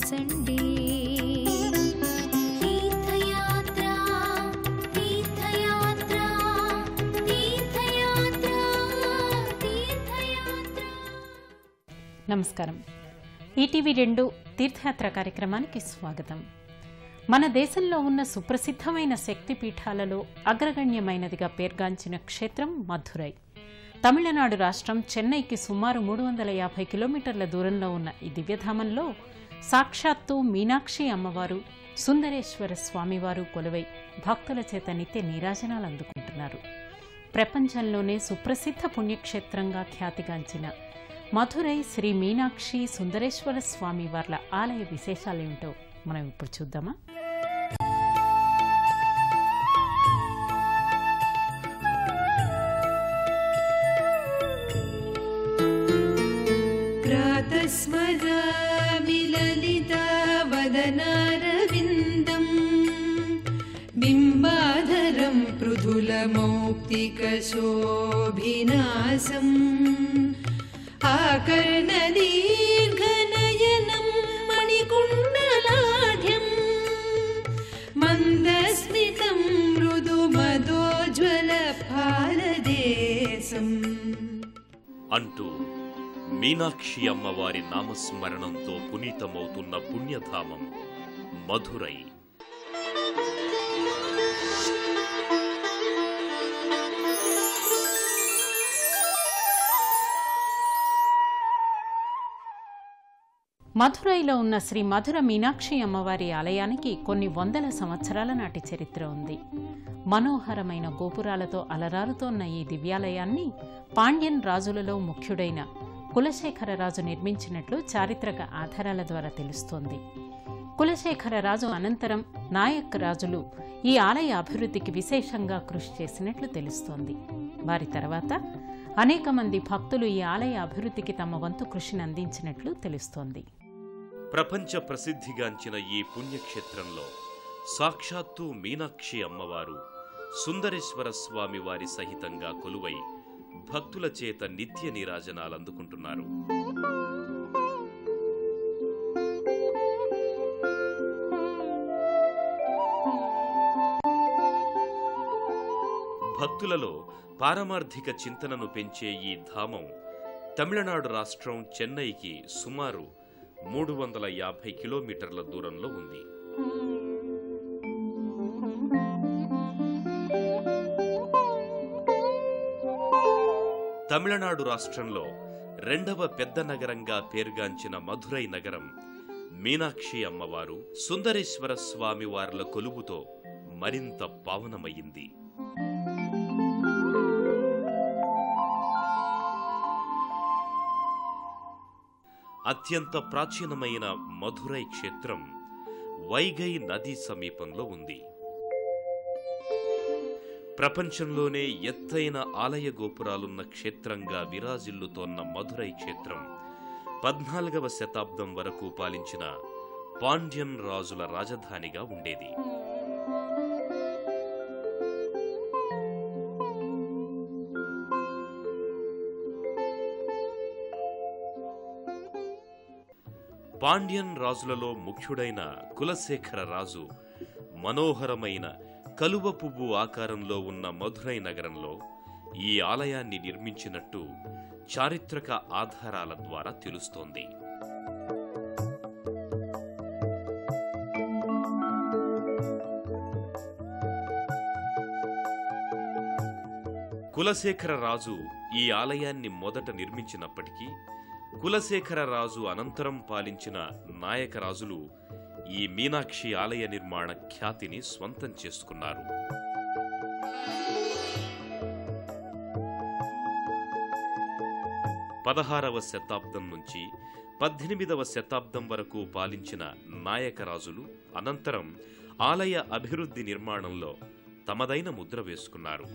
Sunday తీర్థయాత్ర తీర్థయాత్ర తీర్థయాత్ర తీర్థయాత్ర. నమస్కారం. ఈటీవీ 2 తీర్థయాత్ర కార్యక్రమానికి స్వాగతం. మన దేశంలో ఉన్న సుప్రసిద్ధమైన శక్తిపీఠాలలో అగ్రగణ్యమైనదిగా పేర్గాంచిన క్షేత్రం మధురై. తమిళనాడు రాష్ట్రం చెన్నైకి సుమారు 350 కిలోమీటర్ల దూరంలో ఉన్న ఈ దివ్యధామంలో సాక్షాత్తు మీనాక్షి అమ్మవారు, సుందరేశ్వర స్వామివారు కొలువై భక్తుల చేత నిత్య నీరాజనాలు అందుకుంటున్నారు. ప్రపంచంలోనే సుప్రసిద్ధ పుణ్యక్షేత్రంగా ఖ్యాతిగాంచిన మధురై శ్రీ మీనాక్షి సుందరేశ్వర స్వామివార్ల ఆలయ విశేషాలేమిటో మనం ఇప్పుడు చూద్దామా? స్మరామి లలితావదనారవిందం బింబాధరం మృదులమౌక్తికశోభినాసం ఆకర్ణదీర్ఘనయనం మణికుండలాఢ్యం మందస్మితం మృదుమదోజ్వల ఫాలదేశం అంటూ మీనాక్షి అమ్మవారి నామస్మరణంతో పునీతమవుతున్న పుణ్యధామం మధురై. మధురైలో ఉన్న శ్రీ మధుర మీనాక్షి అమ్మవారి ఆలయానికి కొన్ని వందల సంవత్సరాల నాటి చరిత్ర ఉంది. మనోహరమైన గోపురాలతో అలరారుతోన్న ఈ దివ్యాలయాన్ని పాండ్యన్ రాజులలో ముఖ్యుడైన కులశేఖరరాజు నిర్మించినట్లు చారిత్రక ఆధారాల ద్వారా తెలుస్తోంది. కులశేఖరరాజు అనంతరం నాయక్ రాజులు ఈ ఆలయ అభివృద్ధికి విశేషంగా కృషి చేసినట్లు తెలుస్తోంది. వారి తర్వాత అనేక మంది భక్తులు ఈ ఆలయ అభివృద్ధికి తమ వంతు కృషిని అందించినట్లు తెలుస్తోంది. ప్రపంచ ప్రసిద్ధిగాంచిన ఈ పుణ్యక్షేత్రంలో సాక్షాత్తు మీనాక్షి అమ్మవారు, సుందరేశ్వర స్వామి వారి సహితంగా కొలువై భక్తుల చేత నిత్య నీరాజనాలు అందుకుంటున్నారు. భక్తులలో పారమార్థిక చింతనను పెంచే ఈ ధామం తమిళనాడు రాష్ట్రం చెన్నైకి సుమారు 350 కిలోమీటర్ల దూరంలో ఉంది. తమిళనాడు రాష్ట్రంలో రెండవ పెద్ద నగరంగా పేర్గాంచిన మధురై నగరం మీనాక్షి అమ్మవారు, సుందరేశ్వర స్వామి వార్ల కొలువుతో మరింత పావనమయ్యింది. అత్యంత ప్రాచీనమైన మధురై క్షేత్రం వైగై నది సమీపంలో ఉంది. ప్రపంచంలోనే ఎత్తైన ఆలయ గోపురాలున్న క్షేత్రంగా విరాజిల్లుతోన్న మధురై క్షేత్రం 14వ శతాబ్దం వరకు పాలించిన పాండ్యన్ రాజుల రాజధానిగా ఉండేది. పాండ్యన్ రాజులలో ముఖ్యుడైన కులశేఖర రాజు మనోహరమైన కలువ పువ్వు ఆకారంలో ఉన్న మధురై నగరంలో ఈ ఆలయాన్ని నిర్మించినట్టు చారిత్రక ఆధారాల ద్వారా తెలుస్తోంది. కులశేఖర రాజు ఈ ఆలయాన్ని మొదట నిర్మించినప్పటికీ కులశేఖర రాజు అనంతరం పాలించిన నాయక రాజులు ఈ మీనాక్షి ఆలయ నిర్మాణ ఖ్యాతిని స్వంతం చేసుకున్నారు. పదహారవ శతాబ్దం నుంచి 18వ శతాబ్దం వరకు పాలించిన నాయక రాజులు అనంతరం ఆలయ అభివృద్ధి నిర్మాణంలో తమదైన ముద్ర వేసుకున్నారు.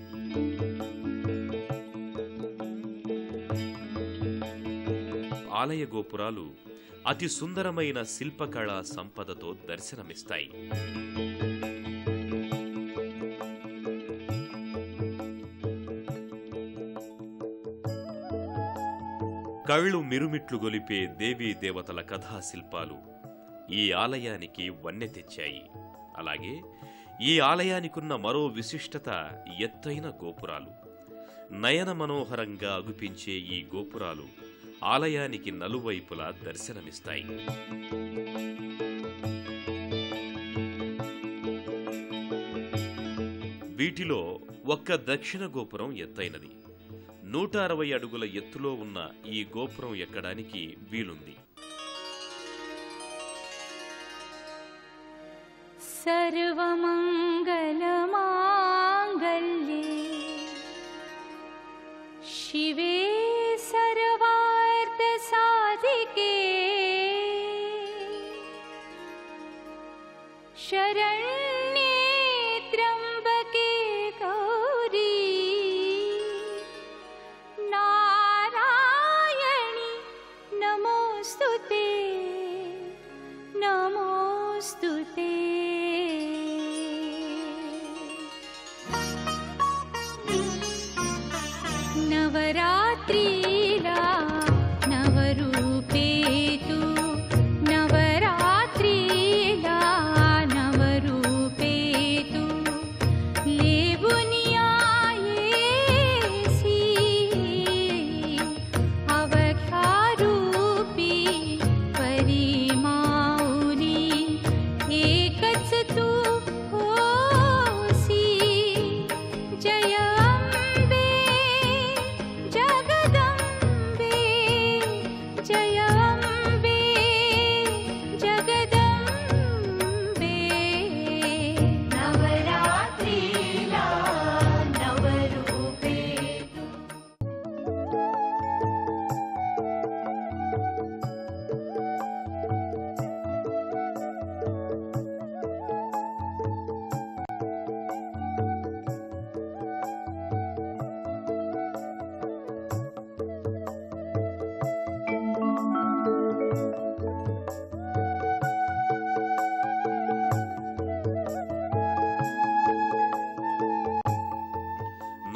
ఆలయ గోపురాలు అతి సుందరమైన శిల్పకళా సంపదతో దర్శనమిస్తాయి. కళ్ళు మిరుమిట్లు గొలిపే దేవీ దేవతల కథాశిల్పాలు, ఈ ఆలయానికి వన్నె తెచ్చాయి. అలాగే ఈ ఆలయానికున్న మరో విశిష్టత ఎత్తైన గోపురాలు. నయన మనోహరంగా అగుపించే ఈ గోపురాలు ఆలయానికి నలువైపులా దర్శనమిస్తాయి. వీటిలో ఒక్క దక్షిణ గోపురం ఎత్తైనది. 160 అడుగుల ఎత్తులో ఉన్న ఈ గోపురం ఎక్కడానికి వీలుంది. सर्वमङ्गलमाङ्गल्ये शिवे सर्वार्थसाधिके शरण्ये त्र्यम्बके गौरी नारायणि नमोस्तुते नमोस्तुते। नवरात्रीला नवरूपेतु नवरात्रीला नवरूपेतु लेबुनियायेसी अवघ्यारूपी परिमाऊनी एकच तू होसी। जय अम्बे जगदम्बे जय अम्बे जगदम्बे। नवरात्रीला नवरूपेतु।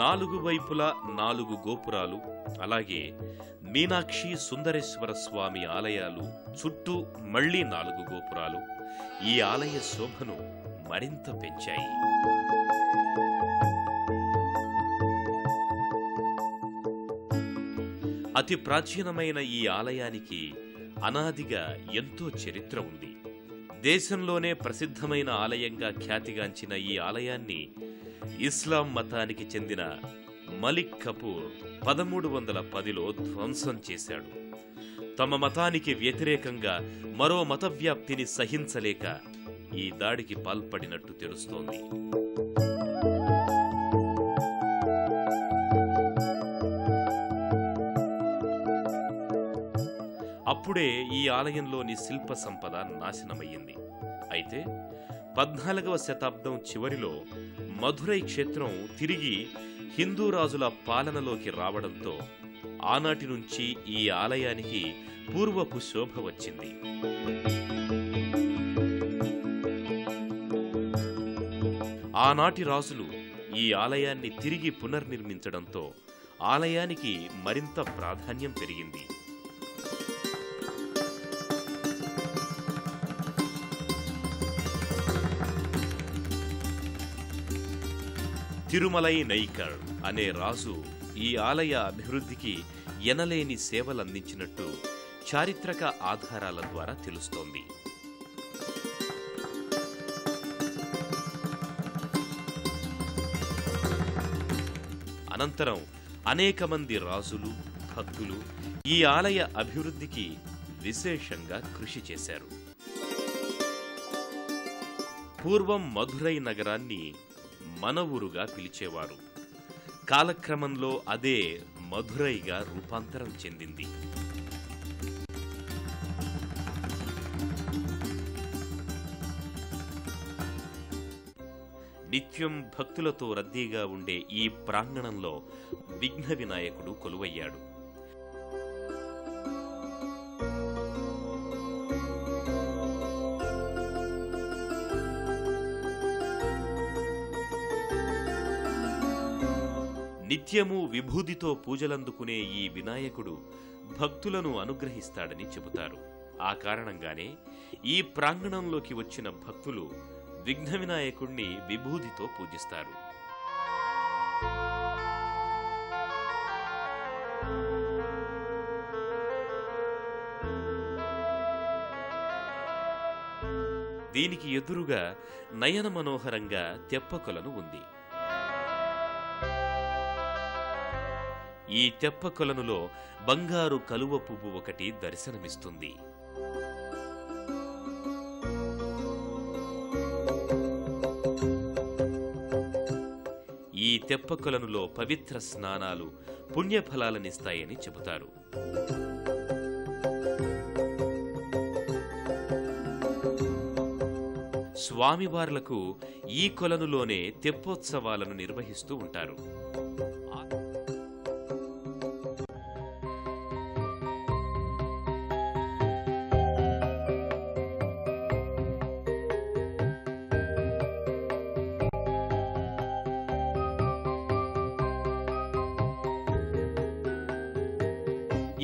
నాలుగు వైపులా 4 గోపురాలు, అలాగే మీనాక్షి సుందరేశ్వర స్వామి ఆలయాలు చుట్టూ మళ్లీ 4 గోపురాలు ఈ ఆలయ శోభను మరింత పెంచాయి. అతి ప్రాచీనమైన ఈ ఆలయానికి అనాదిగా ఎంతో చరిత్ర ఉంది. దేశంలోనే ప్రసిద్ధమైన ఆలయంగా ఖ్యాతిగాంచిన ఈ ఆలయాన్ని ఇస్లాం మతానికి చెందిన మలిక్ కపూర్ 1310లో ధ్వంసం చేశాడు. తమ మతానికి వ్యతిరేకంగా మరో మత వ్యాప్తిని సహించలేక ఈ దాడికి పాల్పడినట్టు తెలుస్తోంది. అప్పుడే ఈ ఆలయంలోని శిల్ప సంపద నాశనమయ్యింది. అయితే 14వ శతాబ్దం చివరిలో మధురై క్షేత్రం తిరిగి హిందూ రాజుల పాలనలోకి రావడంతో ఆనాటి నుంచి ఈ ఆలయానికి పూర్వపు శోభ వచ్చింది. ఆనాటి రాజులు ఈ ఆలయాన్ని తిరిగి పునర్నిర్మించడంతో ఆలయానికి మరింత ప్రాధాన్యం పెరిగింది. తిరుమలై నైకర్ అనే రాజు ఈ ఆలయ అభివృద్ధికి ఎనలేని సేవలందించినట్టు చారిత్రక ఆధారాల ద్వారా తెలుస్తోంది. అనంతరం అనేక మంది రాజులు, భక్తులు ఈ ఆలయ అభివృద్ధికి విశేషంగా కృషి చేశారు. పూర్వం మధురై నగరాన్ని మన ఊరుగా పిలిచేవారు. కాలక్రమంలో అదే మధురైగా రూపాంతరం చెందింది. నిత్యం భక్తులతో రద్దీగా ఉండే ఈ ప్రాంగణంలో విఘ్న వినాయకుడు కొలువయ్యాడు. నిత్యము విభూదితో పూజలందుకునే ఈ వినాయకుడు భక్తులను అనుగ్రహిస్తాడని చెబుతారు. ఆ కారణంగానే ఈ ప్రాంగణంలోకి వచ్చిన భక్తులు విఘ్న వినాయకుణ్ణి విభూదితో పూజిస్తారు. దీనికి ఎదురుగా నయన మనోహరంగా తెప్పకొలను ఉంది. ఈ తెప్పకొలనులో బంగారు కలువ పువ్వు ఒకటి దర్శనమిస్తుంది. ఈ తెప్పకొలనులో పవిత్ర స్నానాలు పుణ్యఫలాలనిస్తాయని చెబుతారు. స్వామివార్లకు ఈ కొలనులోనే తెప్పోత్సవాలను నిర్వహిస్తూ ఉంటారు.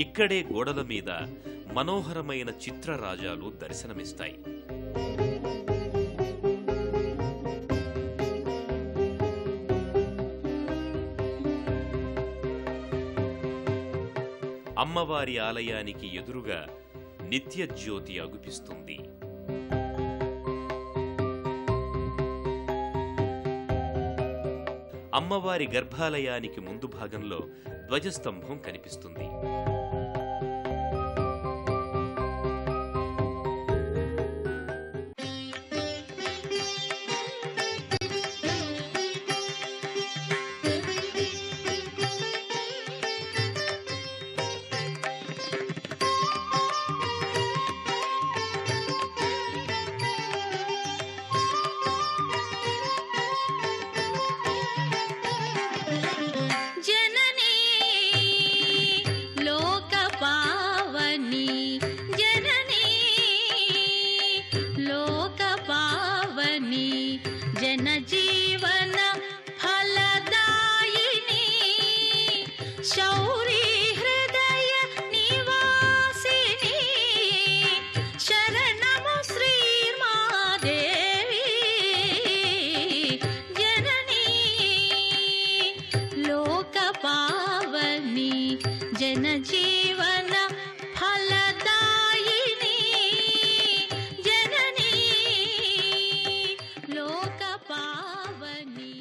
ఇక్కడే గోడల మీద మనోహరమైన చిత్రరాజాలు దర్శనమిస్తాయి. అమ్మవారి ఆలయానికి ఎదురుగా నిత్య జ్యోతి అగుపిస్తుంది. అమ్మవారి గర్భాలయానికి ముందు భాగంలో ధ్వజస్తంభం కనిపిస్తుంది. జీవన ఫలదాయిని శౌరీ హృదయ నివాసిని శరణము శ్రీమాదేవి జననీ లోక పావని జన జీవన ఫలదాయిని జననీ లోక పావని.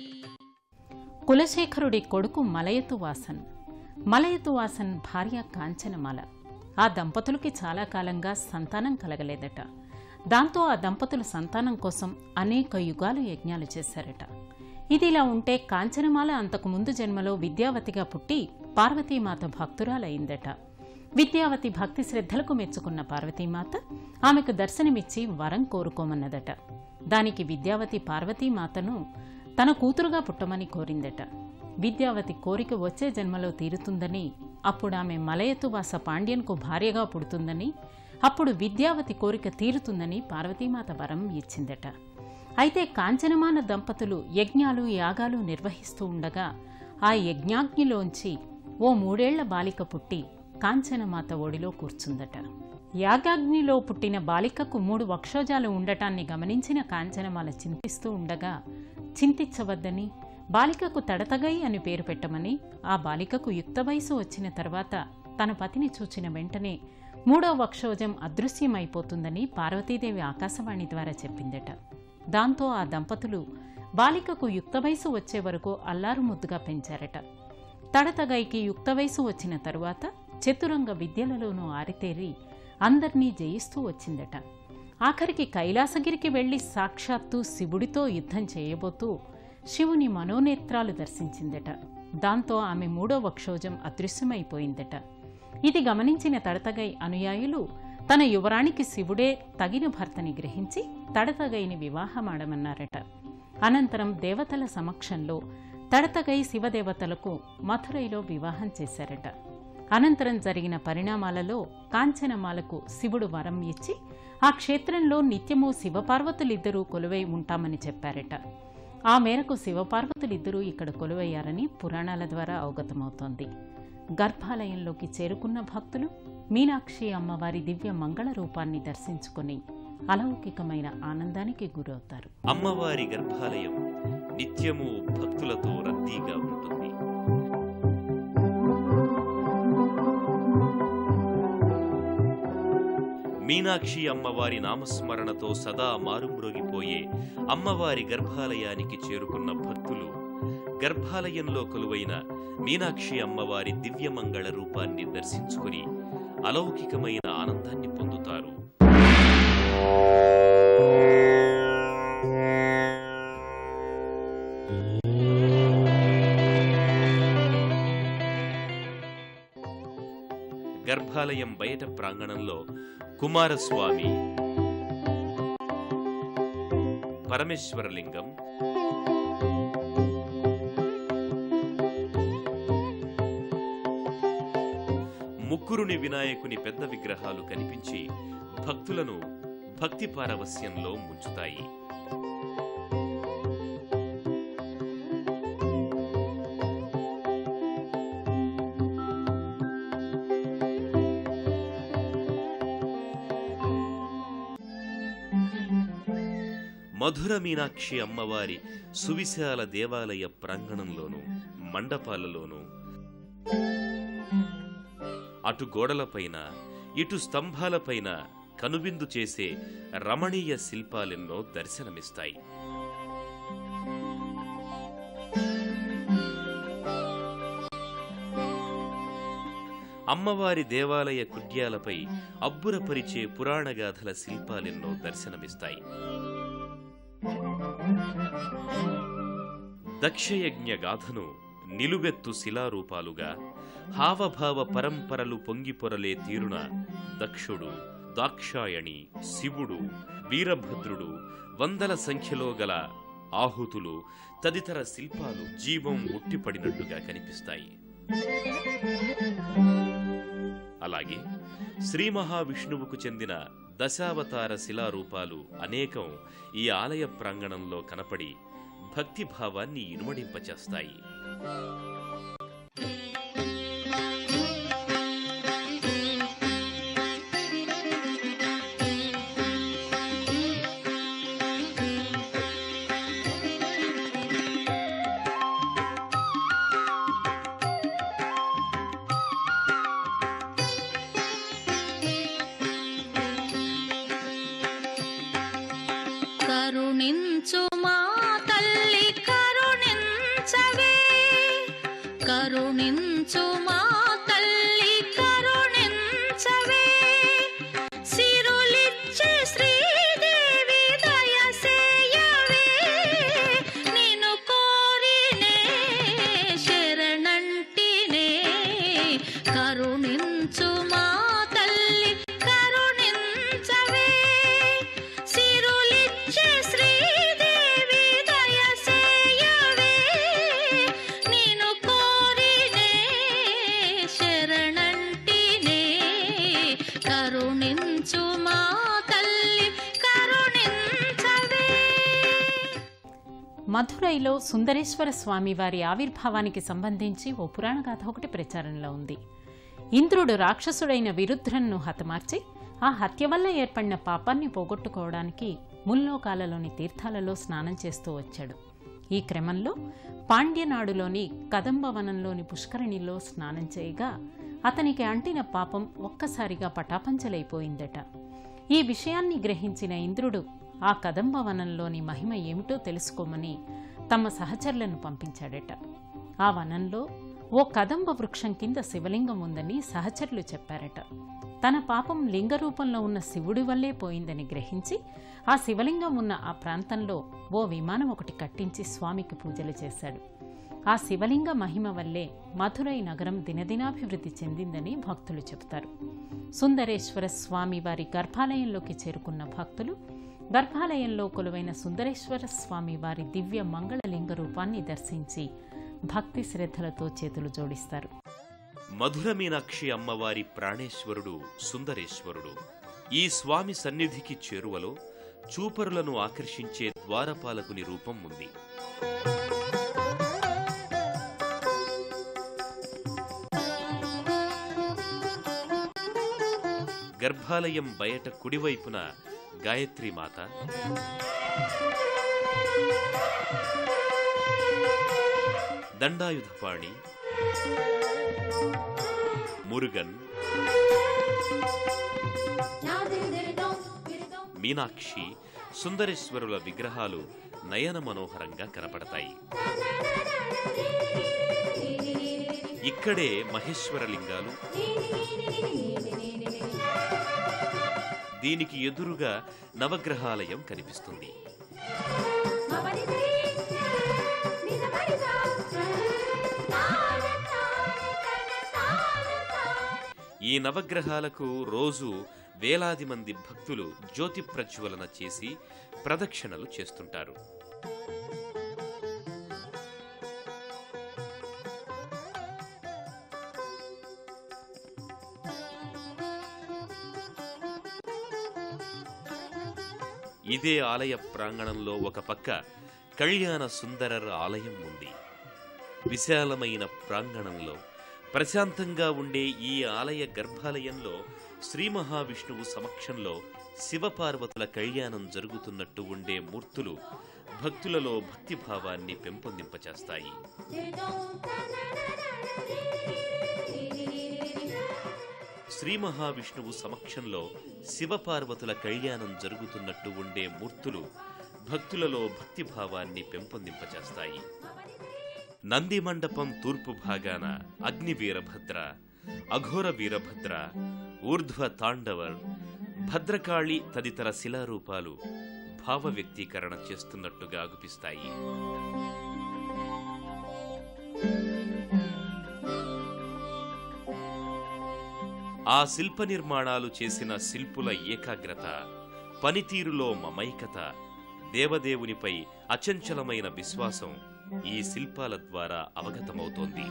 కులశేఖరుడి కొడుకు మలయతువాసన్. మలయతువాసన్ భార్య కాంచనమాల. ఆ దంపతులకి చాలా కాలంగా సంతానం కలగలేదట. దాంతో ఆ దంపతులు సంతానం కోసం అనేక యుగాలు యజ్ఞాలు చేశారట. ఇదిలా ఉంటే కాంచనమాల అంతకుముందు జన్మలో విద్యావతిగా పుట్టి పార్వతీమాత భక్తురాలైందట. విద్యావతి భక్తి శ్రద్ధలకు మెచ్చుకున్న పార్వతీమాత ఆమెకు దర్శనమిచ్చి వరం కోరుకోమన్నదట. దానికి విద్యావతి పార్వతీమాతను తన కూతురుగా పుట్టమని కోరిందట. విద్యావతి కోరిక వచ్చే జన్మలో తీరుతుందని, అప్పుడు ఆమె మలయతువాస పాండ్యన్కు భార్యగా పుడుతుందని, అప్పుడు విద్యావతి కోరిక తీరుతుందని పార్వతీమాత వరం ఇచ్చిందట. అయితే కాంచనమాన దంపతులు యజ్ఞాలు యాగాలు నిర్వహిస్తూ ఉండగా ఆ యజ్ఞాగ్నిలోంచి ఓ 3 ఏళ్ల బాలిక పుట్టి కాంచనమాత ఒడిలో కూర్చుందట. యాగాగ్నిలో పుట్టిన బాలికకు 3 వక్షోజాలు ఉండటాన్ని గమనించిన కాంచనమాల చింతిస్తూ ఉండగా, చింతించవద్దని, బాలికకు తడతగై అని పేరు పెట్టమని, ఆ బాలికకు యుక్త వయసు వచ్చిన తర్వాత తన పతిని చూచిన వెంటనే 3వ వక్షోజం అదృశ్యమైపోతుందని పార్వతీదేవి ఆకాశవాణి ద్వారా చెప్పిందట. దాంతో ఆ దంపతులు బాలికకు యుక్త వయసు వచ్చే వరకు అల్లారు ముద్దుగా పెంచారట. తడతగైకి యుక్త వయసు వచ్చిన తరువాత చతురంగ విద్యలలోనూ ఆరితేరి అందర్నీ జయిస్తూ వచ్చిందట. ఆఖరికి కైలాసగిరికి వెళ్లి సాక్షాత్తు శివుడితో యుద్ధం చేయబోతూ శివుని మనోనేత్రాలు దర్శించిందట. దాంతో ఆమె 3వ వక్షోజం అదృశ్యమైపోయిందట. ఇది గమనించిన తడతగై అనుయాయులు తన యువరానికి శివుడే తగిన భర్తని గ్రహించి తడతగైని వివాహమాడమన్నారట. అనంతరం దేవతల సమక్షంలో తడతగై శివదేవతలకు మథురైలో వివాహం చేశారట. అనంతరం జరిగిన పరిణామాలలో కాంచనమాలకు శివుడు వరం ఇచ్చి ఆ క్షేత్రంలో నిత్యము శివపార్వతులిద్దరూ కొలువై ఉంటామని చెప్పారట. ఆ మేరకు శివపార్వతులిద్దరూ ఇక్కడ కొలువయ్యారని పురాణాల ద్వారా అవగతమవుతోంది. గర్భాలయంలోకి చేరుకున్న భక్తులు మీనాక్షి అమ్మవారి దివ్య మంగళ రూపాన్ని దర్శించుకుని అలౌకికమైన ఆనందానికి గురవుతారు. అమ్మవారి గర్భాలయం నిత్యము భక్తులతో రద్దీగా ఉంటుంది. మీనాక్షి అమ్మవారి నామస్మరణతో సదా మారుమ్రోగిపోయే అమ్మవారి గర్భాలయానికి చేరుకున్న భక్తులు గర్భాలయంలో కొలువైన మీనాక్షి అమ్మవారి దివ్యమంగళ రూపాన్ని దర్శించుకుని అలౌకికమైన ఆనందాన్ని పొందుతారు. గర్భాలయం బయట ప్రాంగణంలో కుమారస్వామి, పరమేశ్వరలింగం, ముక్కురుని వినాయకుని పెద్ద విగ్రహాలు కనిపించి భక్తులను భక్తి పారవస్యంలో ముంచుతాయి. మధుర మీనాక్షి అమ్మవారి సువిశాల దేవాలయ ప్రాంగణంలోనూ మండపాలలోనూ అటు గోడలపైన ఇటు స్తంభాలపైన కనువిందు చేసే రమణీయ శిల్పాలెన్నో దర్శనమిస్తాయి. అమ్మవారి దేవాలయ కుడ్యాలపై అబ్బురపరిచే పురాణగాథల శిల్పాలెన్నో దర్శనమిస్తాయి. దక్షయజ్ఞ గాథను నిలువెత్తు శిలారూపాలుగా హావభావ పరంపరలు పొంగిపొరలే తీరున దక్షుడు, దాక్షాయణి, శివుడు, వీరభద్రుడు, వందల సంఖ్యలో గల ఆహుతులు తదితర శిల్పాలు జీవం ఉట్టిపడినట్టుగా కనిపిస్తాయి. అలాగే శ్రీ మహావిష్ణువుకు చెందిన దశావతార శిలారూపాలు అనేకం ఈ ఆలయ ప్రాంగణంలో కనపడి భక్తిభావాన్ని ఇనుమడింపచేస్తాయి. కరుణించు మా తల్లి కరుణించవే, కరుణించు మా తల్లి కరుణించవే, సిరులిచ్చి శ్రీదేవి దయసేయవే, నిన్ను కోరినే శరణంటినే, కరుణించు మా తల్లి కరుణించవే, సిరులిచ్చి శ్రీదేవి దయసేయవే, నిన్ను కోరినే శరణంటినే, కరుణించు మా తల్లి కరుణించవే. మధురైలో సుందరేశ్వర స్వామి వారి ఆవిర్భావానికి సంబంధించి ఓ పురాణగాథ ఒకటి ప్రచారంలో ఉంది. ఇంద్రుడు రాక్షసుడైన విరుధ్రన్ను హతమార్చి ఆ హత్య వల్ల ఏర్పడిన పాపాన్ని పోగొట్టుకోవడానికి ముల్లోకాలలోని తీర్థాలలో స్నానం చేస్తూ వచ్చాడు. ఈ క్రమంలో పాండ్యనాడులోని కదంబవనంలోని పుష్కరిణిలో స్నానం చేయగా అతనికి అంటిన పాపం ఒక్కసారిగా పటాపంచలైపోయిందట. ఈ విషయాన్ని గ్రహించిన ఇంద్రుడు ఆ కదంబవనంలోని మహిమ ఏమిటో తెలుసుకోమని తమ సహచరులను పంపించాడట. ఆ వనంలో ఓ కదంబ వృక్షం కింద శివలింగం ఉందని సహచరులు చెప్పారట. తన పాపం లింగరూపంలో ఉన్న శివుడి వల్లే పోయిందని గ్రహించి ఆ శివలింగం ఉన్న ఆ ప్రాంతంలో ఓ విమానం ఒకటి కట్టించి స్వామికి పూజలు చేశాడు. ఆ శివలింగ మహిమ వల్లే మధురై నగరం దినదినాభివృద్ధి చెందిందని భక్తులు చెబుతారు. సుందరేశ్వర స్వామి వారి గర్భాలయంలోకి చేరుకున్న భక్తులు గర్భాలయంలో కొలువైన సుందరేశ్వర స్వామి వారి దివ్య మంగళలింగ రూపాన్ని దర్శించి భక్తి శ్రద్ధలతో చేతులు జోడిస్తారు. మధుర మీనాక్షి అమ్మవారి ప్రాణేశ్వరుడు సుందరేశ్వరుడు. ఈ స్వామి సన్నిధికి చేరువలో చూపరులను ఆకర్షించే ద్వారపాలకుని రూపం ఉంది. గర్భాలయం బయట కుడివైపున గాయత్రీమాత, దండాయుధపాణి, మురుగన్, మీనాక్షి, సుందరేశ్వరుల విగ్రహాలు నయన మనోహరంగా కనపడతాయి. ఇక్కడే మహేశ్వరలింగాలు, దీనికి ఎదురుగా నవగ్రహాలయం కనిపిస్తుంది. ఈ నవగ్రహాలకు రోజు వేలాది మంది భక్తులు జ్యోతి ప్రజ్వలన చేసి ప్రదక్షిణలు చేస్తుంటారు. ఇదే ఆలయ ప్రాంగణంలో ఒక పక్క కళ్యాణ సుందరర్ ఆలయం ఉంది. విశాలమైన ప్రాంగణంలో ప్రశాంతంగా ఉండే ఈ ఆలయ గర్భాలయంలో శ్రీ మహావిష్ణువు సమక్షంలో శివపార్వతుల కళ్యాణం జరుగుతున్నట్టు ఉండే మూర్తులు భక్తులలో భక్తిభావాన్ని పెంపొందింపచేస్తాయి. శ్రీ మహావిష్ణువు సమక్షంలో శివపార్వతుల కళ్యాణం జరుగుతున్నట్టు ఉండే మూర్తులు భక్తులలో భక్తిభావాన్ని పెంపొందింపచేస్తాయి. నంది మండపం తూర్పు భాగాన అగ్ని వీరభద్ర, అఘోర వీరభద్ర, ఊర్ధ్వ తాండవర్, భద్రకాళి తదితర శిలారూపాలు భావ వ్యక్తీకరణ చేస్తున్నట్టుగా అగుపిస్తాయి. ఆ శిల్ప నిర్మాణాలు చేసిన శిల్పుల ఏకాగ్రత, పనితీరులో మమైకత, దేవదేవునిపై అచంచలమైన విశ్వాసం ఈ శిల్పాల ద్వారా అవగతమవుతోంది.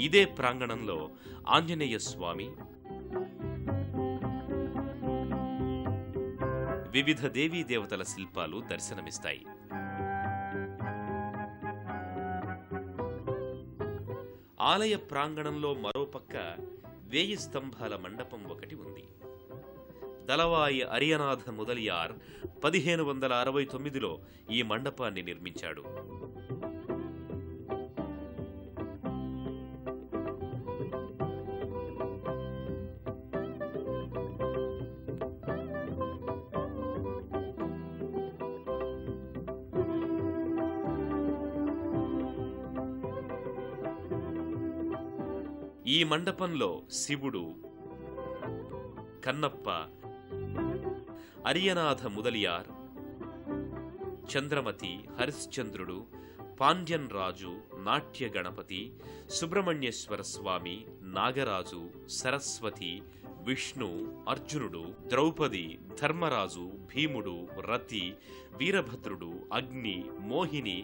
ఇదే ప్రాంగణంలో ఆంజనేయ స్వామి, వివిధ దేవీ దేవతల శిల్పాలు దర్శనమిస్తాయి. ఆలయ ప్రాంగణంలో మరోపక్క 1000 స్తంభాల మండపం ఒకటి ఉంది. దళవాయి అరియనాథ ముదలియార్ 1569లో ఈ మండపాన్ని నిర్మించాడు. ఈ మండపంలో శివుడు, కన్నప్ప, అరియనాథ ముదలియార్, చంద్రమతి, హరిశ్చంద్రుడు, పాండ్యన్ రాజు, నాట్య గణపతి, సుబ్రహ్మణ్యేశ్వర స్వామి, నాగరాజు, సరస్వతి, విష్ణు, అర్జునుడు, ద్రౌపది, ధర్మరాజు, భీముడు, రతి, వీరభద్రుడు, అగ్ని, మోహిని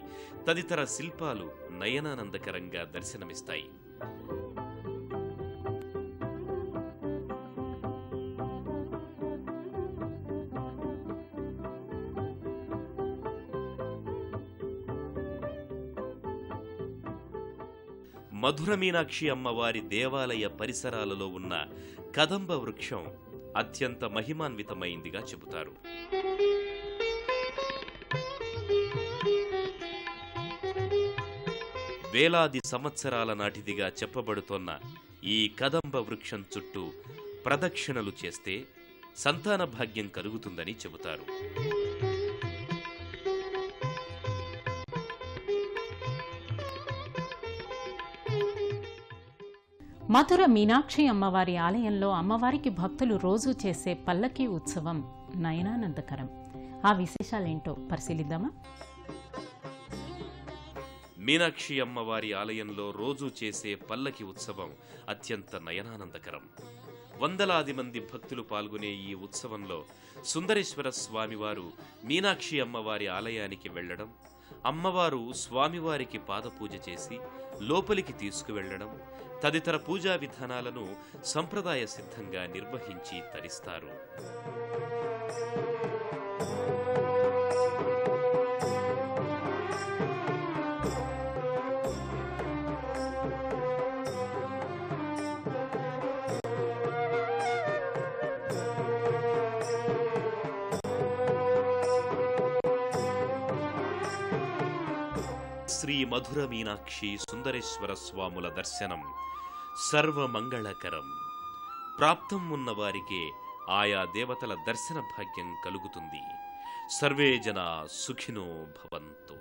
తదితర శిల్పాలు నయనానందకరంగా దర్శనమిస్తాయి. మధుర మీనాక్షి అమ్మవారి దేవాలయ పరిసరాలలో ఉన్న కదంబ వృక్షం అత్యంత మహిమాన్వితమైందిగా చెబుతారు. వేలాది సంవత్సరాల నాటిదిగా చెప్పబడుతోన్న ఈ కదంబ వృక్షం చుట్టూ ప్రదక్షిణలు చేస్తే సంతాన భాగ్యం కలుగుతుందని చెబుతారు. మధుర మీనాక్షి అమ్మవారి ఆలయంలో అమ్మవారికి భక్తులు రోజూ చేసే పల్లకీ ఉత్సవం నయనానందకరం. ఆ విశేషాలేంటో పరిశీలిద్దామా? మీనాక్షి అమ్మవారి ఆలయంలో రోజూ చేసే పల్లకి ఉత్సవం అత్యంత నయనానందకరం. వందలాది మంది భక్తులు పాల్గొనే ఈ ఉత్సవంలో సుందరేశ్వర స్వామివారు మీనాక్షి అమ్మవారి ఆలయానికి వెళ్లడం, అమ్మవారు స్వామివారికి పాదపూజ చేసి లోపలికి తీసుకువెళ్లడం తదితర పూజా విధానాలను సంప్రదాయ సిద్ధంగా నిర్వహించి తరిస్తారు. శ్రీ మధుర మీనాక్షి సుందరేశ్వర స్వాముల దర్శనం సర్వమంగళకరం. ప్రాప్తం ఉన్నవారికే ఆయా దేవతల దర్శన భాగ్యం కలుగుతుంది. సర్వే జనా సుఖినో భవంతు.